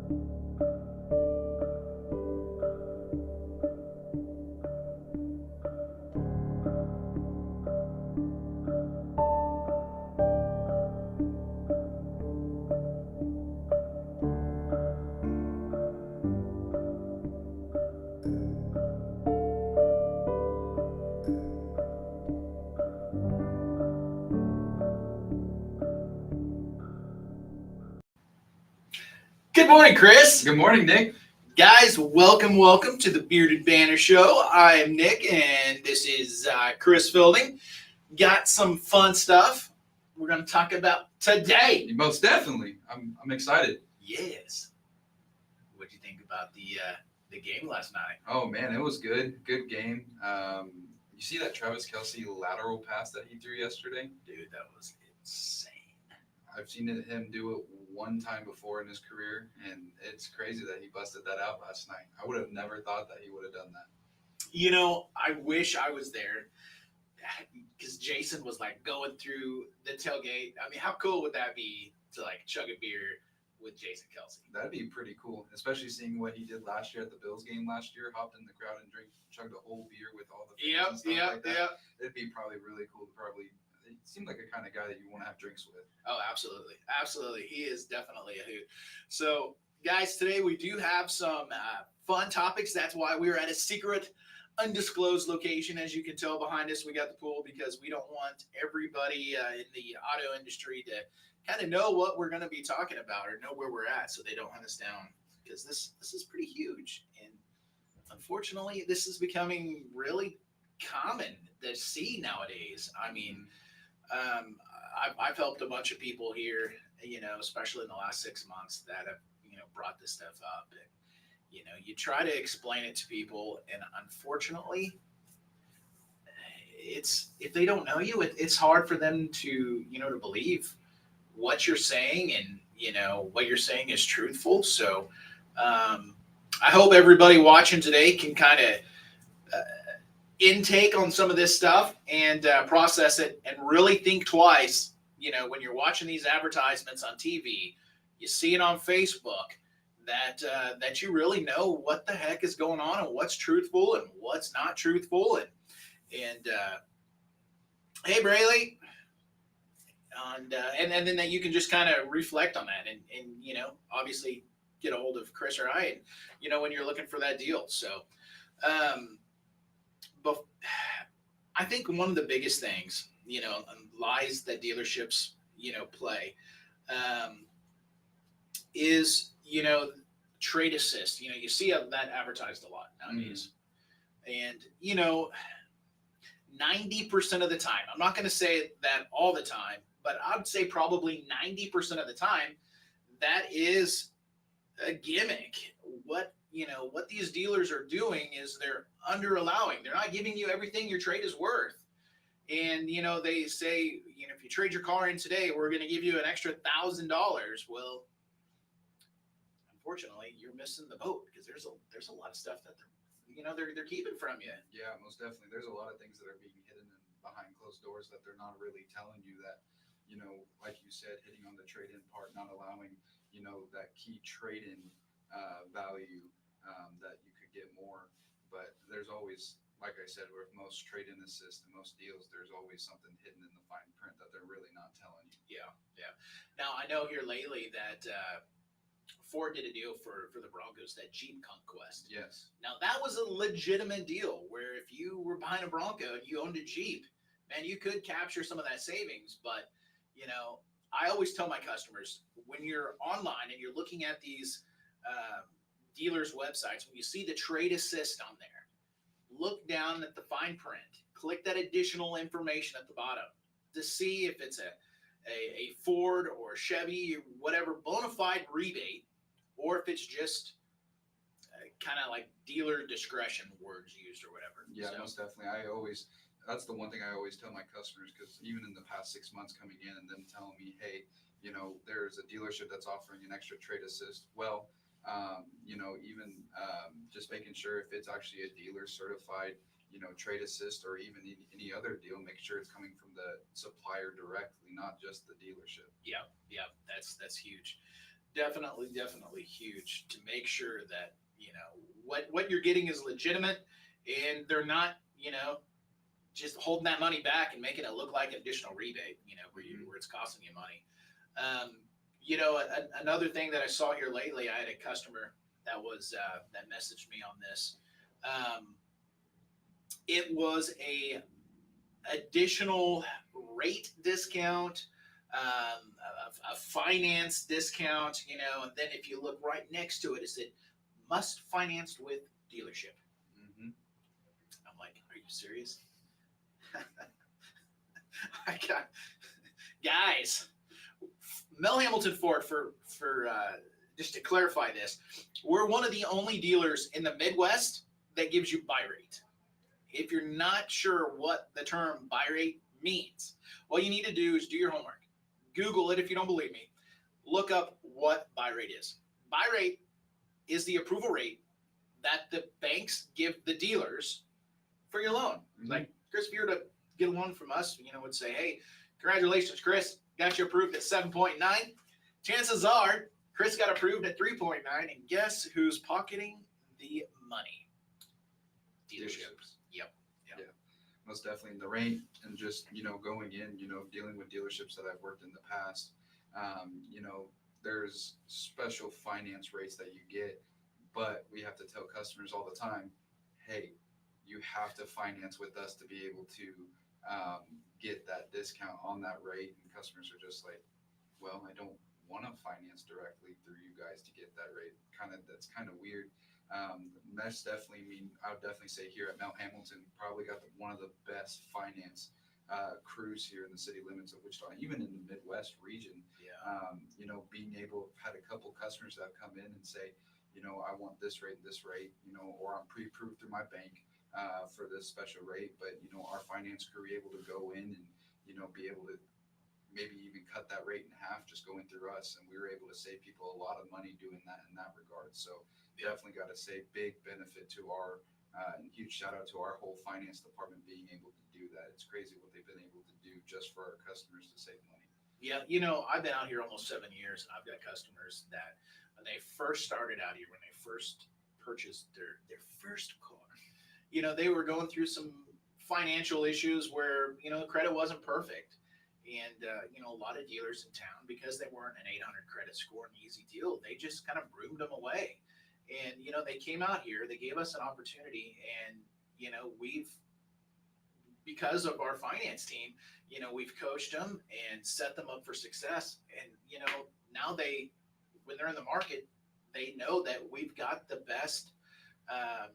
Good morning, Chris. Good morning, Nick. Guys, welcome to the Bearded Banner Show. I am Nick, and this is Chris Fielding. Got some fun stuff we're going to talk about today. Most definitely. I'm excited. Yes. What do you think about the game last night? Oh, man, it was good. Good game. You see that Travis Kelce lateral pass that he threw yesterday? Dude, that was insane. I've seen him do it one time before in his career, and it's crazy that he busted that out last night. I would have never thought that he would have done that. You know, I wish I was there because Jason was like going through the tailgate. I mean, how cool would that be to like chug a beer with Jason Kelce? That'd be pretty cool, especially seeing what he did last year at the Bills game last year. Hopped in the crowd and chugged a whole beer with all the fans and stuff like that. It'd be probably really cool to It seemed like a kind of guy that you want to have drinks with. Oh, absolutely. Absolutely. He is definitely a hoot. So, guys, today we do have some fun topics. That's why we're at a secret, undisclosed location. As you can tell behind us, we got the pool because we don't want everybody in the auto industry to kind of know what we're going to be talking about or know where we're at so they don't hunt us down because this is pretty huge. And unfortunately, this is becoming really common to see nowadays. I mean, I've helped a bunch of people here, especially in the last 6 months that have, brought this stuff up. And, you try to explain it to people, and unfortunately, if they don't know you, it's hard for them to, to believe what you're saying and, what you're saying is truthful. So I hope everybody watching today can kind of intake on some of this stuff and process it and really think twice. When you're watching these advertisements on TV, you see it on Facebook, that you really know what the heck is going on and what's truthful and what's not truthful. And hey, Brayley, and then that you can just kind of reflect on that and obviously get a hold of Chris or I, and when you're looking for that deal. So but I think one of the biggest things, lies that dealerships, play is, trade assist. You see that advertised a lot nowadays. Mm-hmm. And, 90% of the time, I'm not going to say that all the time, but I'd say probably 90% of the time, that is a gimmick. What these dealers are doing is they're under allowing. They're not giving you everything your trade is worth. And, they say, if you trade your car in today, we're going to give you an extra $1,000. Well, unfortunately, you're missing the boat because there's a lot of stuff that they're keeping from you. Yeah, most definitely. There's a lot of things that are being hidden behind closed doors that they're not really telling you that, like you said, hitting on the trade-in part, not allowing, that key trade-in value that you could get more. But there's always, like I said, with most trade-in assist and most deals, there's always something hidden in the fine print that they're really not telling you. Yeah. Now, I know here lately that Ford did a deal for the Broncos, that Jeep Conquest. Yes. Now, that was a legitimate deal where if you were buying a Bronco and you owned a Jeep, man, you could capture some of that savings. But, I always tell my customers, when you're online and you're looking at these dealers' websites, when you see the trade assist on there, look down at the fine print, click that additional information at the bottom to see if it's a Ford or a Chevy, whatever bona fide rebate, or if it's just kind of like dealer discretion words used or whatever. Yeah, so. Most definitely. That's the one thing I always tell my customers, because even in the past 6 months coming in and them telling me, hey, there's a dealership that's offering an extra trade assist. Well, even just making sure if it's actually a dealer certified, trade assist or even any other deal, make sure it's coming from the supplier directly, not just the dealership. Yeah, that's huge. Definitely huge to make sure that what you're getting is legitimate, and they're not just holding that money back and making it look like an additional rebate, where it's costing you money. Um, Another thing that I saw here lately, I had a customer that messaged me on this. Um, it was a additional rate discount, a finance discount, and then if you look right next to it, it said must financed with dealership. Hmm. I'm like, are you serious? I got guys. Mel Hamilton Ford for just to clarify this, we're one of the only dealers in the Midwest that gives you buy rate. If you're not sure what the term buy rate means, all you need to do is do your homework. Google it if you don't believe me. Look up what buy rate is. Buy rate is the approval rate that the banks give the dealers for your loan. Mhm. Like, Chris, if you were to get a loan from us, would say, hey, congratulations, Chris, got you approved at 7.9. Chances are Chris got approved at 3.9, and guess who's pocketing the money? Dealerships. Yep. Yeah, most definitely. The rate and just, going in, dealing with dealerships that I've worked in the past, there's special finance rates that you get, but we have to tell customers all the time, hey, you have to finance with us to be able to get that discount on that rate. And customers are just like, well, I don't want to finance directly through you guys to get that rate. That's kind of weird. That's definitely, I would definitely say here at Mount Hamilton, probably got one of the best finance crews here in the city limits of Wichita, even in the Midwest region. Yeah. Being able, I've had a couple customers that have come in and say, I want this rate, or I'm pre-approved through my bank for this special rate, but our finance crew able to go in and be able to maybe even cut that rate in half just going through us, and we were able to save people a lot of money doing that in that regard. So definitely got to say big benefit to our and huge shout out to our whole finance department being able to do that. It's crazy what they've been able to do just for our customers to save money. Yeah, I've been out here almost 7 years, and I've got customers that when they first started out here, when they first purchased their first car, they were going through some financial issues where the credit wasn't perfect, and a lot of dealers in town, because they weren't an 800 credit score, an easy deal, they just kind of broomed them away. And they came out here, they gave us an opportunity, and we've, because of our finance team, we've coached them and set them up for success. And now when they're in the market, they know that we've got the best. Um,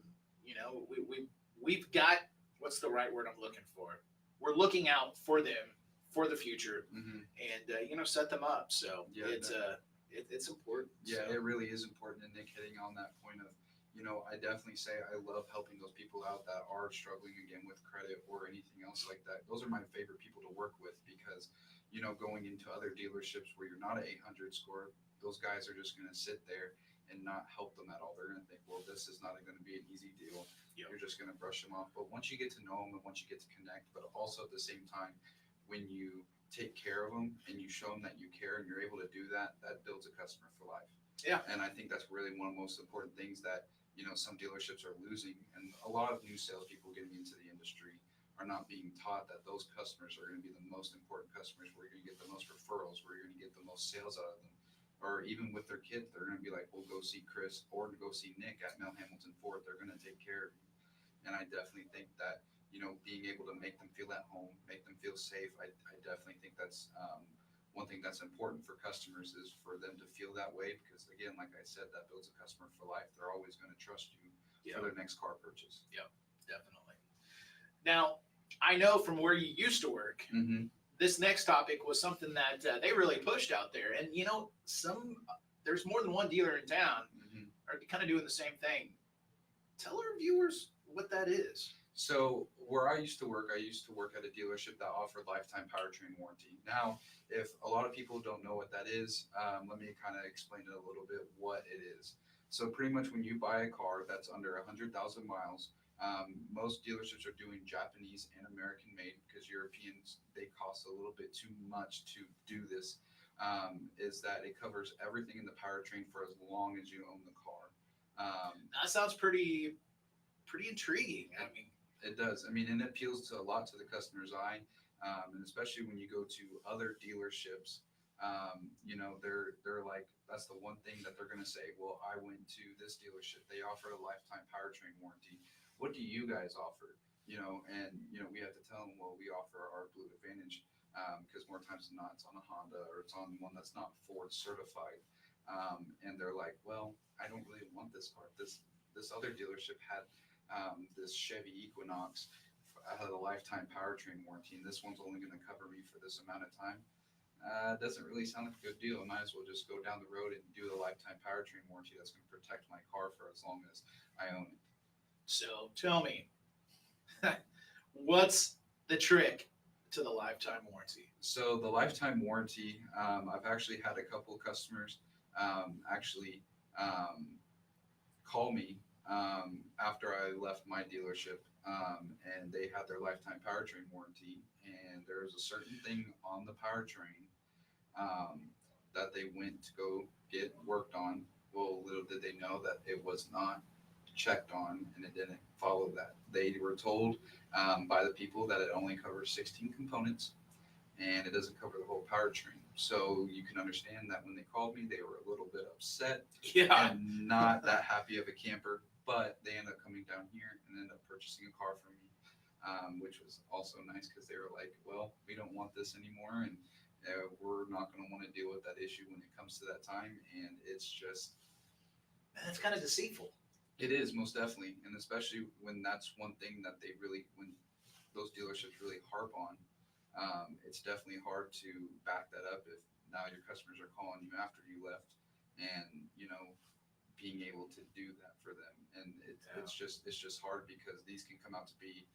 we've got, what's the right word I'm looking for? We're looking out for them for the future, Mm-hmm. and set them up. So Yeah, it's important. Yeah, So. it really is important. And Nick, hitting on that point of, I definitely say I love helping those people out that are struggling again with credit or anything else like that. Those are my favorite people to work with because, going into other dealerships where you're not an 800 score, those guys are just going to sit there and not help them at all. They're going to think, well, this is not going to be an easy deal. Yep. You're just going to brush them off. But once you get to know them and once you get to connect, but also at the same time, when you take care of them and you show them that you care and you're able to do that, that builds a customer for life. Yeah. And I think that's really one of the most important things that, some dealerships are losing. And a lot of new salespeople getting into the industry are not being taught that those customers are going to be the most important customers, where you're going to get the most referrals, where you're going to get the most sales out of them. Or even with their kids, they're going to be like, well, go see Chris or go see Nick at Mel Hamilton Ford. They're going to take care of you. And I definitely think that, being able to make them feel at home, make them feel safe, I definitely think that's one thing that's important for customers, is for them to feel that way. Because again, like I said, that builds a customer for life. They're always going to trust you for their next car purchase. Yep, definitely. Now, I know from where you used to work, Mm-hmm. this next topic was something that they really pushed out there. And, there's more than one dealer in town Mm-hmm. are kind of doing the same thing. Tell our viewers what that is. So where I used to work at a dealership that offered lifetime powertrain warranty. Now, if a lot of people don't know what that is, let me kind of explain it a little bit what it is. So pretty much when you buy a car that's under 100,000 miles, most dealerships are doing Japanese and American made, because Europeans, they cost a little bit too much to do this. is that it covers everything in the powertrain for as long as you own the car. That sounds pretty intriguing. I mean, It does. I mean, and it appeals to a lot to the customer's eye, and especially when you go to other dealerships. They're like, that's the one thing that they're going to say. Well, I went to this dealership. They offer a lifetime powertrain warranty. What do you guys offer? We have to tell them, well, we offer our Blue Advantage, because more times than not, it's on a Honda or it's on one that's not Ford certified. And they're like, well, I don't really want this car. This other dealership had this Chevy Equinox had a lifetime powertrain warranty, and this one's only going to cover me for this amount of time. It doesn't really sound like a good deal. I might as well just go down the road and do the lifetime powertrain warranty that's going to protect my car for as long as I own it. so tell me, what's the trick to the lifetime warranty? So the lifetime warranty, I've actually had a couple of customers call me after I left my dealership, and they had their lifetime powertrain warranty, and there's a certain thing on the powertrain that they went to go get worked on. Well, little did they know that it was not checked on, and it didn't follow that. They were told by the people that it only covers 16 components, and it doesn't cover the whole powertrain. So you can understand that when they called me, they were a little bit upset Yeah. and not that happy of a camper. But they ended up coming down here and ended up purchasing a car from me, which was also nice because they were like, well, we don't want this anymore, and we're not going to want to deal with that issue when it comes to that time. And it's just, Man, it's kind of deceitful. it is most definitely. And especially when that's one thing that when those dealerships really harp on, it's definitely hard to back that up if now your customers are calling you after you left, and being able to do that for them. And it's just hard because these can come out to be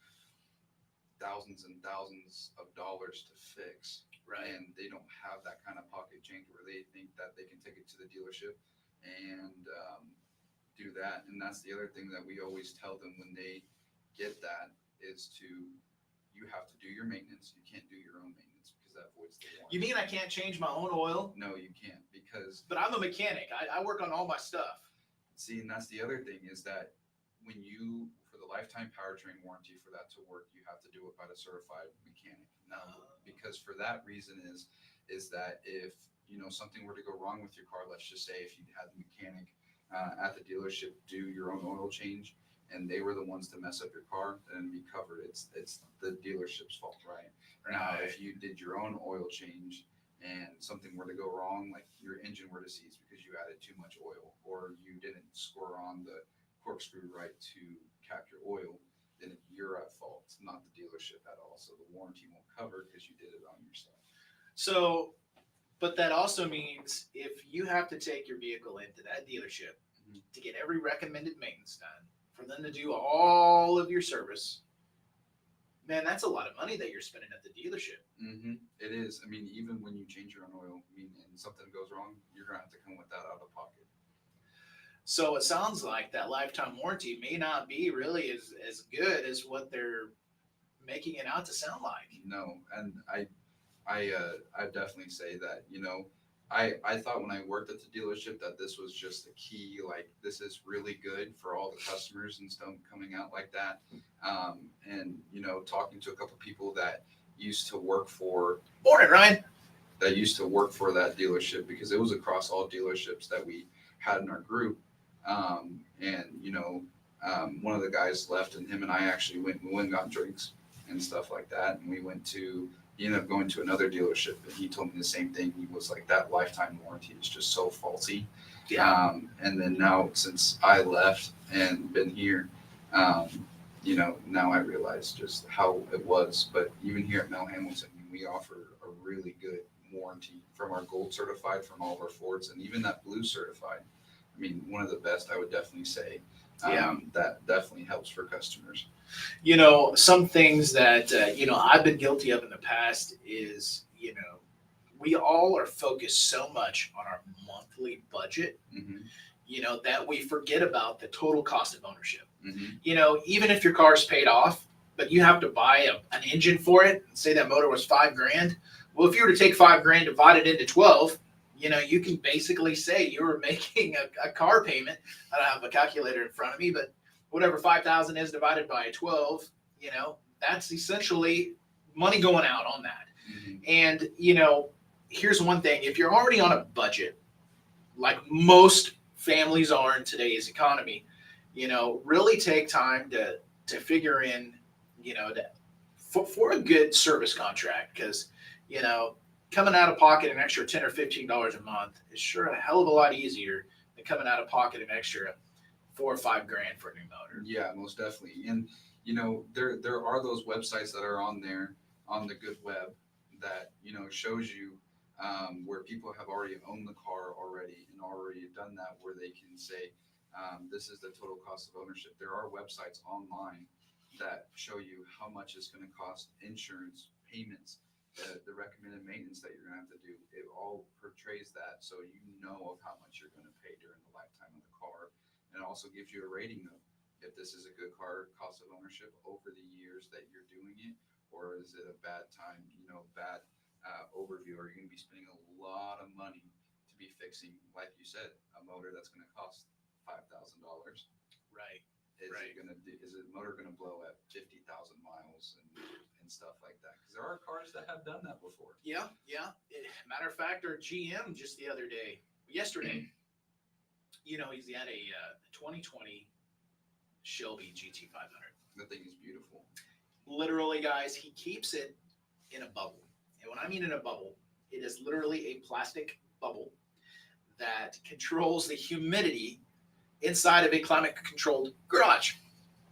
thousands and thousands of dollars to fix, Right. and they don't have that kind of pocket change where they think that they can take it to the dealership and do that. And that's the other thing that we always tell them when they get that is you have to do your maintenance. You can't do your own maintenance because that voids the warranty. You mean I can't change my own oil? No, you can't, because But I'm a mechanic. I work on all my stuff. see, and that's the other thing is that for the lifetime powertrain warranty, for that to work, you have to do it by the certified mechanic. Now, because for that reason is that if something were to go wrong with your car, let's just say if you had the mechanic at the dealership do your own oil change, and they were the ones to mess up your car, then it'd be covered. It's the dealership's fault, right? Now, if you did your own oil change and something were to go wrong, like your engine were to seize because you added too much oil, or you didn't score on the corkscrew right to cap your oil, then you're at fault, not the dealership at all. So the warranty won't cover because you did it on yourself. So, but that also means if you have to take your vehicle into that dealership to get every recommended maintenance done, for them to do all of your service, man, that's a lot of money that you're spending at the dealership. Mm-hmm. It is. I mean, even when you change your own oil, and something goes wrong, you're gonna have to come with that out of pocket. So it sounds like that lifetime warranty may not be really as good as what they're making it out to sound like. No, and I definitely say that. I thought when I worked at the dealership that this was just a key, like this is really good for all the customers and stuff coming out like that. And talking to a couple people that used to work for Morning, Ryan. that dealership, because it was across all dealerships that we had in our group. One of the guys left, and him and I actually went and got drinks and stuff like that. And he ended up going to another dealership, and he told me the same thing. He was like, that lifetime warranty is just so faulty. Yeah. And then now, since I left and been here, now I realize just how it was. But even here at Mel Hamilton, we offer a really good warranty from our gold certified, from all of our Fords, and even that blue certified. I mean, one of the best, I would definitely say. That definitely helps for customers. Some things that, I've been guilty of in the past is, we all are focused so much on our monthly budget, Mm-hmm. that we forget about the total cost of ownership. Mm-hmm. Even if your car's paid off, but you have to buy an engine for it, and say that motor was $5,000. Well, if you were to take $5,000 divided into 12, you can basically say you were making a car payment. I don't have a calculator in front of me, but whatever 5,000 is divided by 12, that's essentially money going out on that. Mhm. And, here's one thing. If you're already on a budget, like most families are in today's economy, really take time to figure in, for a good service contract, because, coming out of pocket an extra $10 or $15 a month is sure a hell of a lot easier than coming out of pocket an extra $4 or $5,000 for a new motor. Yeah, most definitely. And there are those websites that are on there on the good web that shows you where people have already owned the car already and already done that, where they can say this is the total cost of ownership. There are websites online that show you how much it's going to cost, insurance, payments, the recommended maintenance that you're going to have to do. It all portrays that, so you know of how much you're going to pay during the lifetime of the car. And it also gives you a rating of if this is a good car, cost of ownership over the years that you're doing it, or is it a bad time, bad overview, or you're going to be spending a lot of money to be fixing, like you said, a motor that's going to cost $5,000. Right. Is Right. is the motor going to blow at 50,000 miles and stuff like that? Because there are cars that have done that before. Yeah. Matter of fact, our GM just the other day, yesterday, he's had a 2020 Shelby GT500. The thing is beautiful. Literally, guys, he keeps it in a bubble. And when I mean in a bubble, it is literally a plastic bubble that controls the humidity inside of a climate-controlled garage.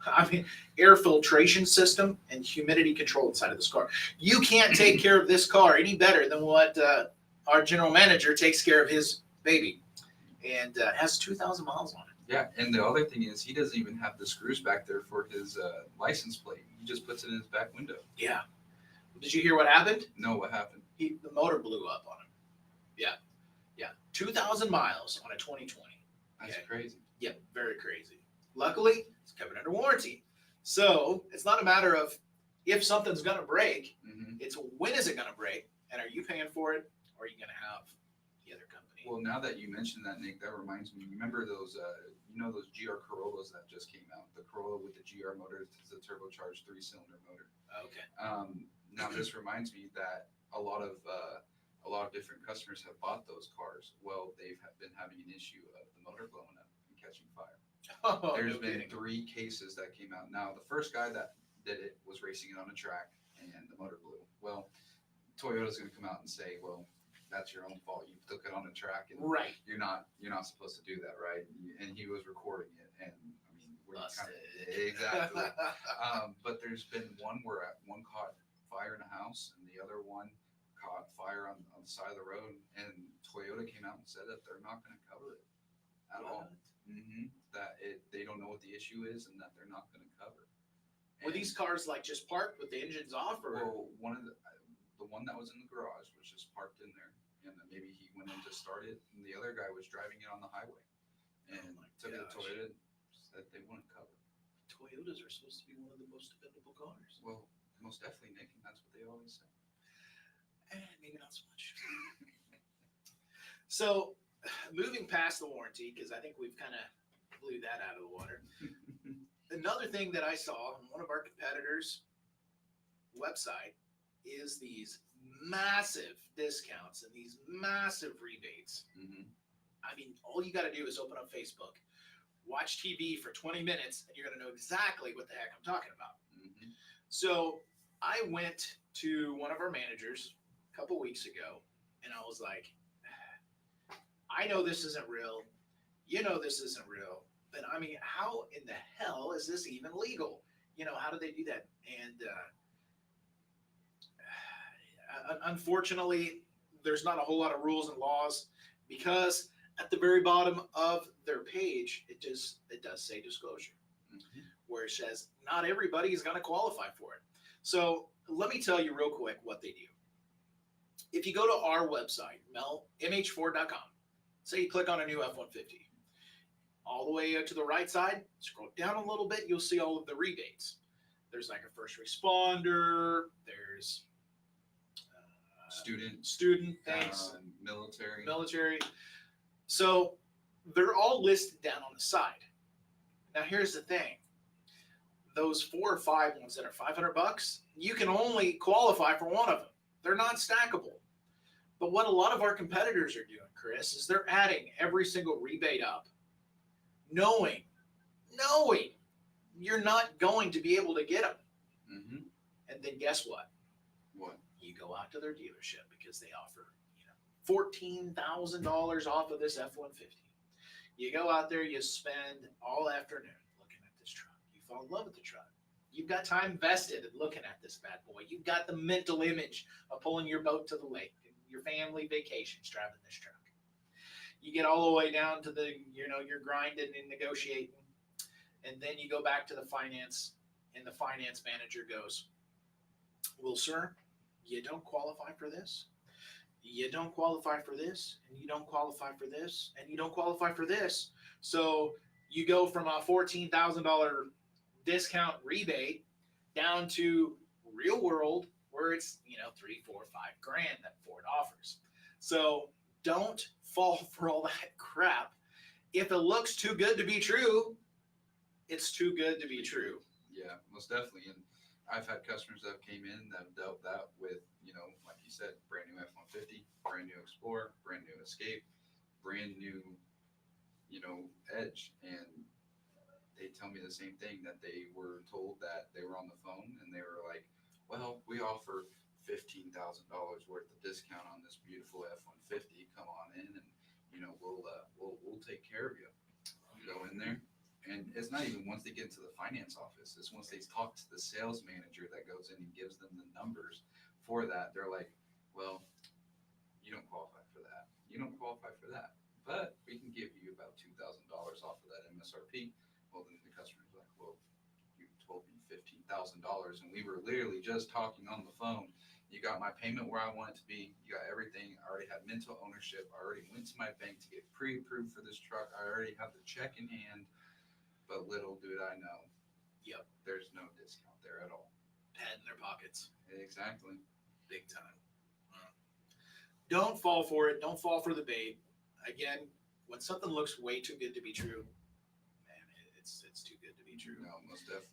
I mean, air filtration system and humidity control inside of this car. You can't take care of this car any better than what our general manager takes care of his baby, and has 2,000 miles on it. Yeah, and the other thing is he doesn't even have the screws back there for his license plate. He just puts it in his back window. Yeah. Did you hear what happened? No, what happened? The motor blew up on him. Yeah. 2,000 miles on a 2020. That's Okay. crazy. Yep, very crazy. Luckily, it's covered under warranty. So it's not a matter of if something's going to break, Mm-hmm. it's when is it going to break, and are you paying for it, or are you going to have the other company? Well, now that you mentioned that, Nick, that reminds me. You remember those, those GR Corollas that just came out? The Corolla with the GR motor, it's a turbocharged 3-cylinder motor. Okay. Now this reminds me that a lot of different customers have bought those cars. Well, they've been having an issue of the motor blowing up and catching fire. Oh, There's no been kidding. 3 cases that came out. Now, the first guy that did it was racing it on a track, and the motor blew. Well, Toyota's going to come out and say, "Well, that's your own fault. You took it on a track, and Right. you're not supposed to do that, right?" And he was recording it, and I mean, we're exactly. But there's been one where one caught fire in a house, and the other one caught fire on the side of the road, and Toyota came out and said that they're not going to cover it at all. Mm-hmm. That they don't know what the issue is, and that they're not going to cover. Were these cars like just parked with the engines off, or? Well, the one that was in the garage was just parked in there, and then maybe he went in to start it, and the other guy was driving it on the highway, and took it to Toyota, said they wouldn't cover. Toyotas are supposed to be one of the most dependable cars. Well, most definitely, Nick, and that's what they always say. Maybe not so much. So, moving past the warranty, because I think we've kind of blew that out of the water. Another thing that I saw on one of our competitors' website is these massive discounts and these massive rebates. Mm-hmm. I mean, all you got to do is open up Facebook, watch TV for 20 minutes, and you're going to know exactly what the heck I'm talking about. Mm-hmm. So I went to one of our managers a couple weeks ago, and I was like, I know this isn't real. This isn't real. But I mean, how in the hell is this even legal? How do they do that? And unfortunately, there's not a whole lot of rules and laws, because at the very bottom of their page, it does say disclosure, Mm-hmm. where it says not everybody is going to qualify for it. So let me tell you real quick what they do. If you go to our website, mh4.com, say you click on a new F-150, all the way to the right side, scroll down a little bit, you'll see all of the rebates. There's like a first responder, there's student, thanks, military. So they're all listed down on the side. Now here's the thing: those 4 or 5 ones that are $500, you can only qualify for one of them. They're not stackable. But what a lot of our competitors are doing, Chris, is they're adding every single rebate up, knowing you're not going to be able to get them. Mm-hmm. And then guess what? What? You go out to their dealership because they offer, $14,000 off of this F-150. You go out there, you spend all afternoon looking at this truck. You fall in love with the truck. You've got time invested in looking at this bad boy. You've got the mental image of pulling your boat to the lake, your family vacations driving this truck. You get all the way down to you're grinding and negotiating, and then you go back to the finance, and the finance manager goes, "Well, sir, you don't qualify for this. You don't qualify for this, and you don't qualify for this, and you don't qualify for this." So you go from a $14,000 discount rebate down to real world where it's, 3, 4, 5 grand that Ford offers. So don't fall for all that crap. If it looks too good to be true, it's too good to be true. Yeah, most definitely. And I've had customers that came in that have dealt that with, like you said, brand new F-150, brand new Explorer, brand new Escape, brand new, Edge. And they tell me the same thing, that they were told that they were on the phone and they were like, "Well, we offer $15,000 worth of discount on this beautiful F-150. Come on in, and we'll take care of you." You go in there, and it's not even once they get into the finance office. It's once they talk to the sales manager that goes in and gives them the numbers for that. They're like, "Well, you don't qualify for that. You don't qualify for that. But we can give you about $2,000 off of that MSRP." Well, then the customer's like, "Well, you told me $15,000, and we were literally just talking on the phone. You got my payment where I want it to be. You got everything. I already had mental ownership. I already went to my bank to get pre-approved for this truck. I already have the check in hand. But little did I know, Yep, there's no discount there at all." pad in their pockets, Exactly. big time. Don't fall for it. Don't fall for the bait. Again, when something looks way too good to be true, man, it's too good to be true. No, most definitely.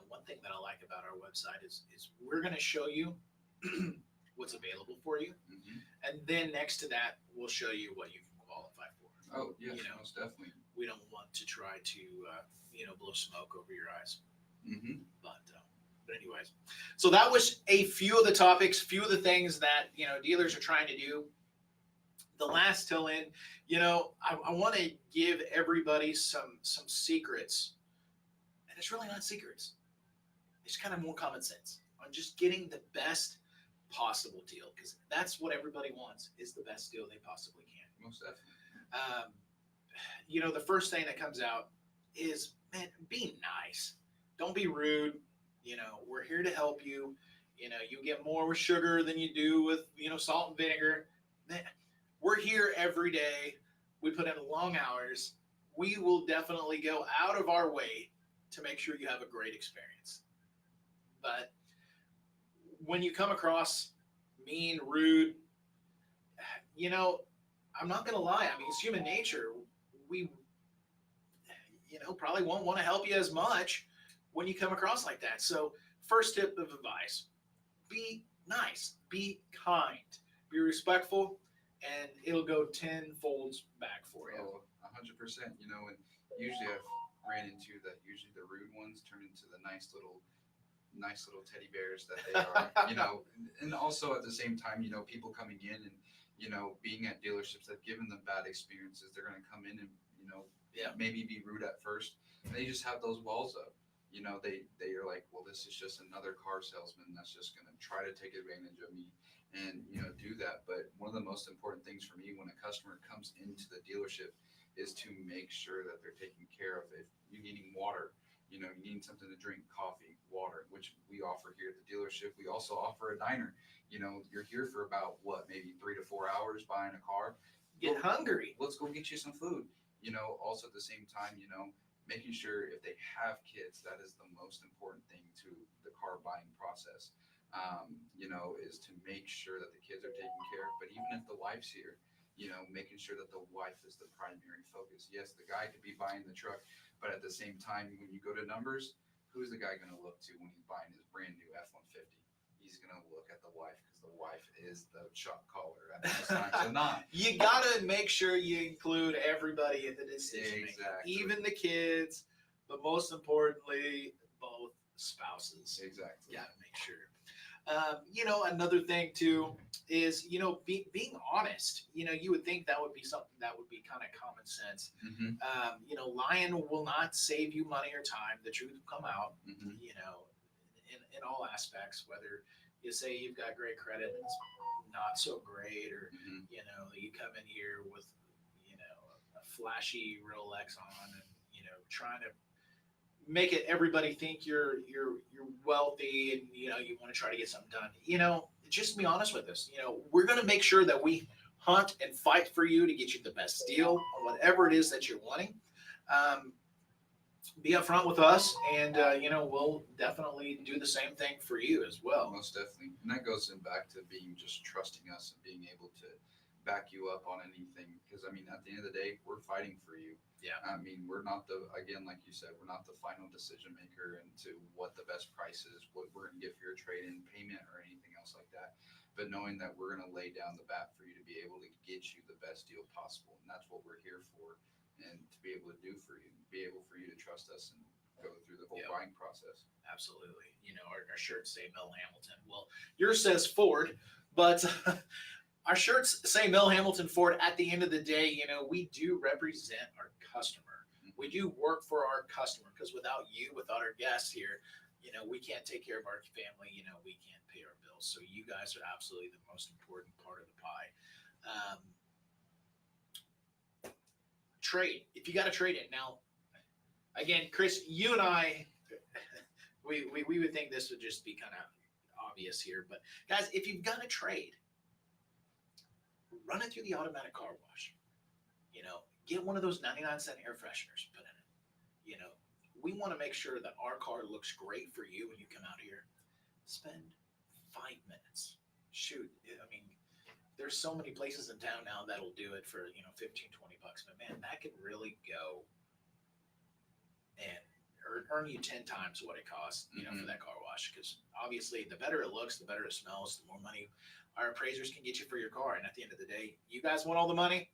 One thing that I like about our website is we're going to show you what's available for you, Mm-hmm. and then next to that, we'll show you what you can qualify for. Oh, yes, most definitely. We don't want to try to blow smoke over your eyes. Mm-hmm. But anyways, so that was a few of the topics, few of the things that dealers are trying to do. The last till in, I want to give everybody some secrets, and it's really not secrets. It's kind of more common sense on just getting the best possible deal, because that's what everybody wants, is the best deal they possibly can. Most definitely. The first thing that comes out is, man, be nice. Don't be rude. We're here to help you. You get more with sugar than you do with, salt and vinegar. Man, we're here every day. We put in long hours. We will definitely go out of our way to make sure you have a great experience. But when you come across mean, rude, I'm not going to lie. I mean, it's human nature. We, probably won't want to help you as much when you come across like that. So first tip of advice, be nice, be kind, be respectful, and it'll go 10 folds back for you. Oh, 100%. And usually I've ran into that. Usually the rude ones turn into the nice little teddy bears that they are. And also at the same time, people coming in and, being at dealerships that have given them bad experiences, they're going to come in and, maybe be rude at first. And they just have those walls up. They are like, "Well, this is just another car salesman that's just going to try to take advantage of me and, do that." But one of the most important things for me when a customer comes into the dealership is to make sure that they're taken care of. If you're needing water, you need something to drink, coffee, water, which we offer here at the dealership. We also offer a diner. You're here for about maybe 3 to 4 hours buying a car. Get hungry. Let's go get you some food. Also at the same time, making sure if they have kids, that is the most important thing to the car buying process. is to make sure that the kids are taken care of. But even if the wife's here, making sure that the wife is the primary focus. Yes, the guy could be buying the truck, but at the same time, when you go to numbers, who's the guy going to look to when he's buying his brand new F-150? He's going to look at the wife because the wife is the shot caller at most times or not. You gotta make sure you include everybody in the decision making, Exactly. even the kids, but most importantly, both spouses. Exactly. Gotta make sure. Another thing too is being honest. You would think that would be something that would be kind of common sense. Mm-hmm. Lying will not save you money or time. The truth will come out. Mm-hmm. In all aspects, whether you say you've got great credit, it's not so great, or Mm-hmm. you come in here with a flashy Rolex on, and trying to make it everybody think you're wealthy, and you want to try to get something done. Just be honest with us. We're going to make sure that we hunt and fight for you to get you the best deal on whatever it is that you're wanting. Be upfront with us, and we'll definitely do the same thing for you as well. Most definitely. And that goes back to being just trusting us and being able to back you up on anything. Because, I mean, at the end of the day, we're fighting for you. Yeah. I mean, we're not again, like you said, we're not the final decision maker into what the best price is, what we're going to get for your trade in payment or anything else like that. But knowing that we're going to lay down the bat for you to be able to get you the best deal possible. And that's what we're here for. And to be able to do for you, be able for you to trust us and go through the whole buying process. Absolutely. Our shirts say Mel Hamilton. Well, yours says Ford, but our shirts say Mel Hamilton Ford. At the end of the day, we do represent our customer. Mm-hmm. We do work for our customer, because without you, without our guests here, we can't take care of our family. We can't pay our bills. So you guys are absolutely the most important part of the pie. Trade. If you got to trade it now, again, Chris, you and I, we would think this would just be kind of obvious here, but guys, if you've got to trade, run it through the automatic car wash. Get one of those 99-cent air fresheners, put in it. We want to make sure that our car looks great for you when you come out here. Spend 5 minutes. Shoot, I mean, there's so many places in town now that'll do it for 15, $20, but man, that can really go and earn you 10 times what it costs, for that car wash. Because obviously, the better it looks, the better it smells, the more money our appraisers can get you for your car. And at the end of the day, you guys want all the money,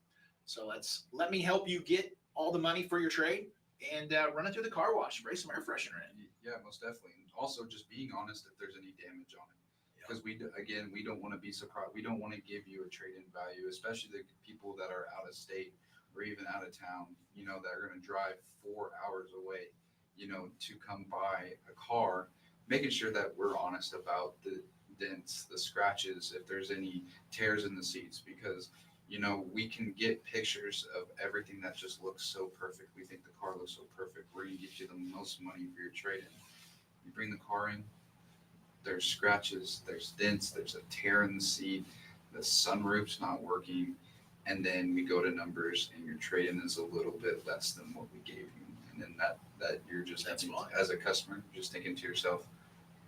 so let me help you get all the money for your trade, and run it through the car wash. Spray some air freshener in. Yeah, most definitely. And also, just being honest if there's any damage on it. Because we don't want to be surprised. We don't want to give you a trade-in value, especially the people that are out of state or even out of town, that are going to drive 4 hours away, to come buy a car, making sure that we're honest about the dents, the scratches, if there's any tears in the seats, because, we can get pictures of everything that just looks so perfect. We think the car looks so perfect. We're going to get you the most money for your trade-in. You bring the car in, there's scratches, there's dents, there's a tear in the seat, the sunroof's not working, and then we go to numbers and your trade-in is a little bit less than what we gave you. And then that you're just, as a customer, just thinking to yourself,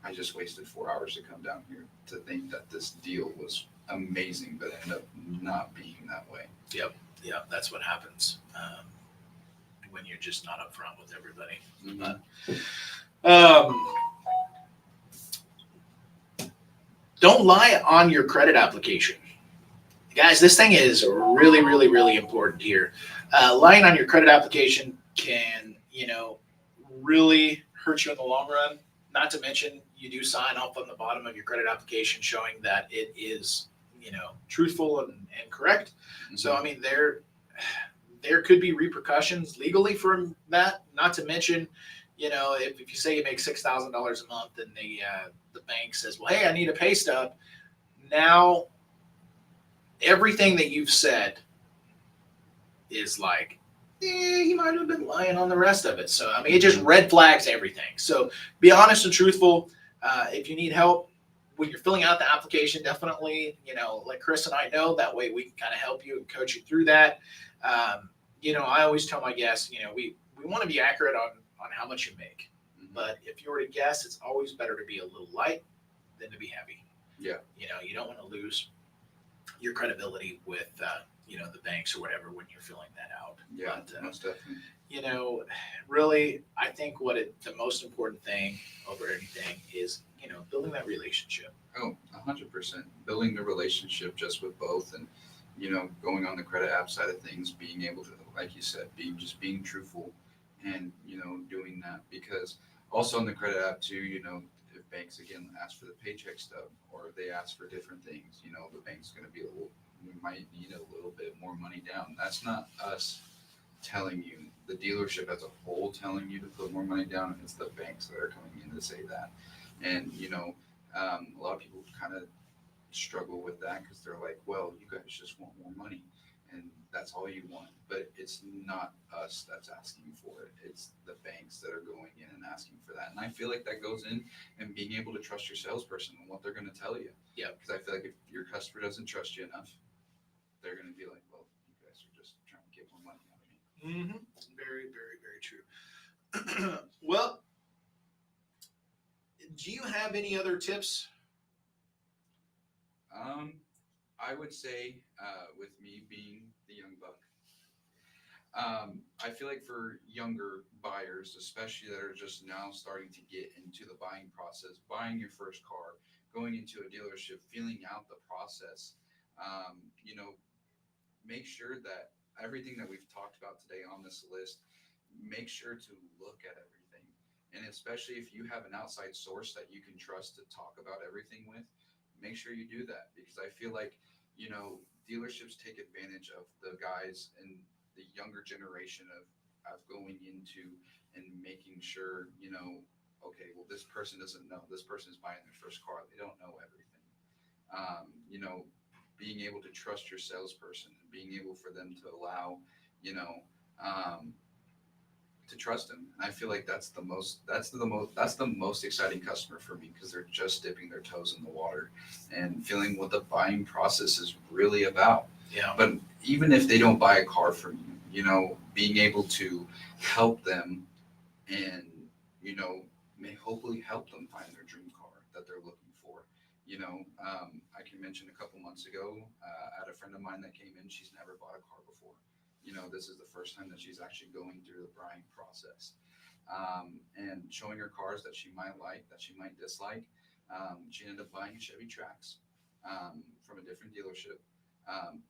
I just wasted 4 hours to come down here to think that this deal was amazing, but ended up not being that way. Yep, that's what happens when you're just not upfront with everybody. Mm-hmm. But don't lie on your credit application. Guys, this thing is really, really, really important here. Lying on your credit application can, really hurt you in the long run. Not to mention, you do sign off on the bottom of your credit application showing that it is, truthful and correct. Mm-hmm. So, I mean, there could be repercussions legally from that. Not to mention, if you say you make $6,000 a month and the bank says, well, hey, I need a pay stub. Now, everything that you've said is like, he might have been lying on the rest of it. So, I mean, it just red flags everything. So be honest and truthful. If you need help when you're filling out the application, definitely, let Chris and I know. That way we can kind of help you and coach you through that. I always tell my guests, we want to be accurate on how much you make. Mm-hmm. But if you were to guess, it's always better to be a little light than to be heavy. Yeah. You don't want to lose your credibility with the banks or whatever when you're filling that out. Yeah. But Most definitely. you know, really, I think the most important thing over anything is building that relationship. Oh, 100%. Building the relationship just with both, and going on the credit app side of things, being able to, like you said, being truthful, and doing that, because also on the credit app too, if banks again ask for the paycheck stub, or if they ask for different things, the bank's going to be a little, we might need a little bit more money down. That's not us telling you, the dealership as a whole telling you to put more money down. It's the banks that are coming in to say that. And a lot of people kind of struggle with that because they're like, well, you guys just want more money, and that's all you want. But it's not us that's asking for it. It's the banks that are going in and asking for that. And I feel like that goes in and being able to trust your salesperson and what they're going to tell you. Yeah. Because I feel like if your customer doesn't trust you enough, they're going to be like, well, you guys are just trying to get more money out of me. Mm-hmm. Very, very, very true. Well, do you have any other tips? I would say, with me being the young buck, I feel like for younger buyers, especially that are just now starting to get into the buying process, buying your first car, going into a dealership, feeling out the process, um, you know, make sure that everything that we've talked about today on this list, make sure to look at everything. And especially if you have an outside source that you can trust to talk about everything with, make sure you do that, because I feel like, dealerships take advantage of the guys and the younger generation of going into and making sure, okay, well, this person doesn't know, this person is buying their first car. They don't know everything. You know, being able to trust your salesperson and being able for them to allow, you know, um, to trust him. And I feel like that's the most exciting customer for me, because they're just dipping their toes in the water and feeling what the buying process is really about. Yeah. But even if they don't buy a car from you, being able to help them and, may hopefully help them find their dream car that they're looking for. I can mention a couple months ago, I had a friend of mine that came in. She's never bought a car before. This is the first time that she's actually going through the buying process, and showing her cars that she might like, that she might dislike. She ended up buying a Chevy Trax, from a different dealership.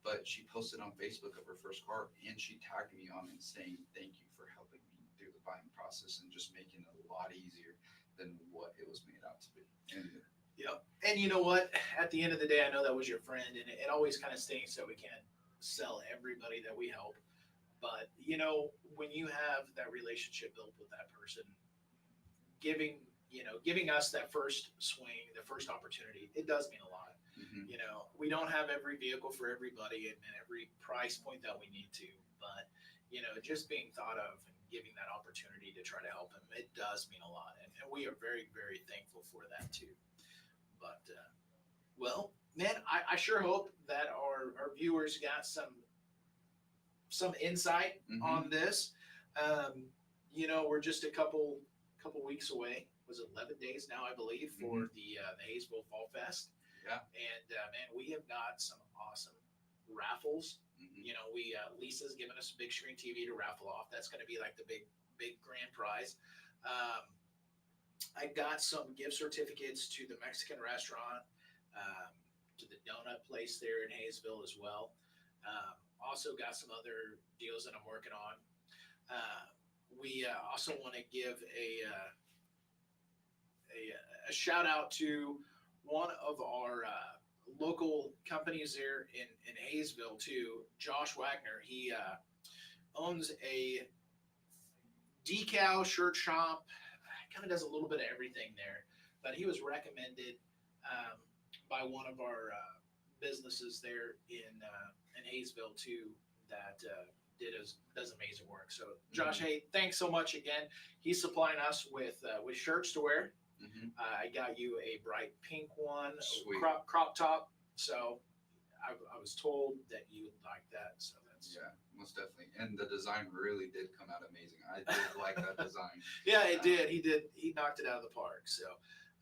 But she posted on Facebook of her first car, and she tagged me on it saying, thank you for helping me through the buying process and just making it a lot easier than what it was made out to be. And Yeah. And you know what? At the end of the day, I know that was your friend, and it always kind of stings that we can't sell everybody that we help. But when you have that relationship built with that person, giving us that first swing, the first opportunity, it does mean a lot. mhm, We don't have every vehicle for everybody and every price point that we need to, but just being thought of and giving that opportunity to try to help him, it does mean a lot, and we are very, very thankful for that too. But well, man, I sure hope that our viewers got some insight mhm, on this. We're just a couple weeks away. Was it 11 days now, I believe, for the Hayesville Fall Fest. yeah, And man, we have got some awesome raffles. mhm, We Lisa's given us a big screen TV to raffle off. That's going to be like the big grand prize. Um, I got some gift certificates to the Mexican restaurant, um, to the donut place there in Hayesville as well. Also got some other deals that I'm working on. We also want to give a shout out to one of our local companies there in Hayesville too, Josh Wagner. He owns a decal shirt shop. Kind of does a little bit of everything there, but he was recommended um, by one of our businesses there in Hayesville too, that does amazing work. So Josh, hey, thanks so much again. He's supplying us with shirts to wear. mhm. I got you a bright pink one, Sweet. crop top. So I was told that you would like that. So that's Yeah, most definitely. And the design really did come out amazing. I did like that design. yeah, it did. He did. He knocked it out of the park. So,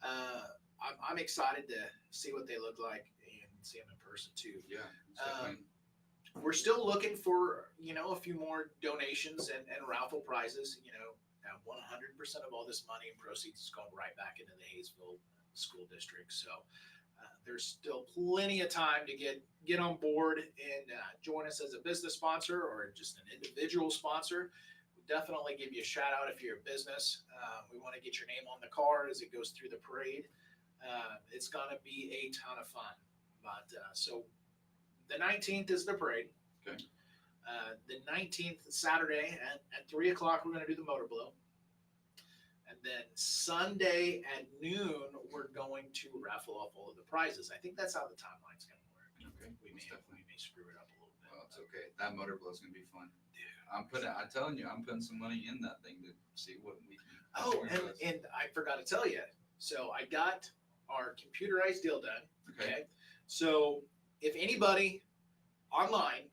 uh, I'm excited to see what they look like and see them in person too. Yeah. We're still looking for, a few more donations and raffle prizes. 100% of all this money and proceeds is going right back into the Hayesville school district. So there's still plenty of time to get on board and join us as a business sponsor or just an individual sponsor. We'll definitely give you a shout out if you're a business. We want to get your name on the card as it goes through the parade. It's going to be a ton of fun. But so the 19th is the parade. Okay. The 19th, Saturday at 3 o'clock, we're going to do the motor blow. And then Sunday at noon, we're going to raffle off all of the prizes. I think that's how the timeline's going to work. Okay. We may screw it up a little bit. Well, it's okay. That motor blow is going to be fun. Dude, I'm telling you, I'm putting some money in that thing to see what we can. Oh, and I forgot to tell you. So I got our computerized deal done. Okay. So if anybody online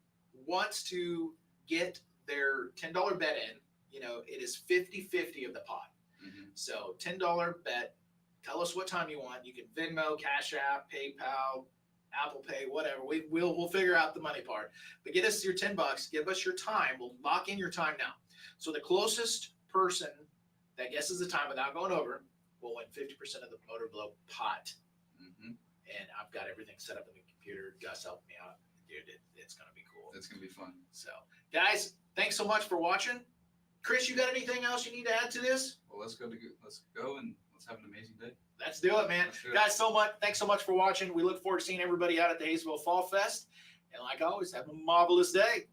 wants to get their $10 bet in, it is 50-50 of the pot. Mm-hmm. So $10 bet. Tell us what time you want. You can Venmo, Cash App, PayPal, Apple Pay, whatever. We'll figure out the money part. But get us your $10. Give us your time. We'll lock in your time now. So the closest person that guesses the time without going over will win 50% of the motor blow pot. Mm-hmm. And I've got everything set up in the computer. Gus helped me out. Dude, it's going to be cool. It's going to be fun. So, guys, thanks so much for watching. Chris, you got anything else you need to add to this? Well, let's go and let's have an amazing day. Let's do it, man. Guys, thanks so much for watching. We look forward to seeing everybody out at the Hayesville Fall Fest. And like always, have a marvelous day.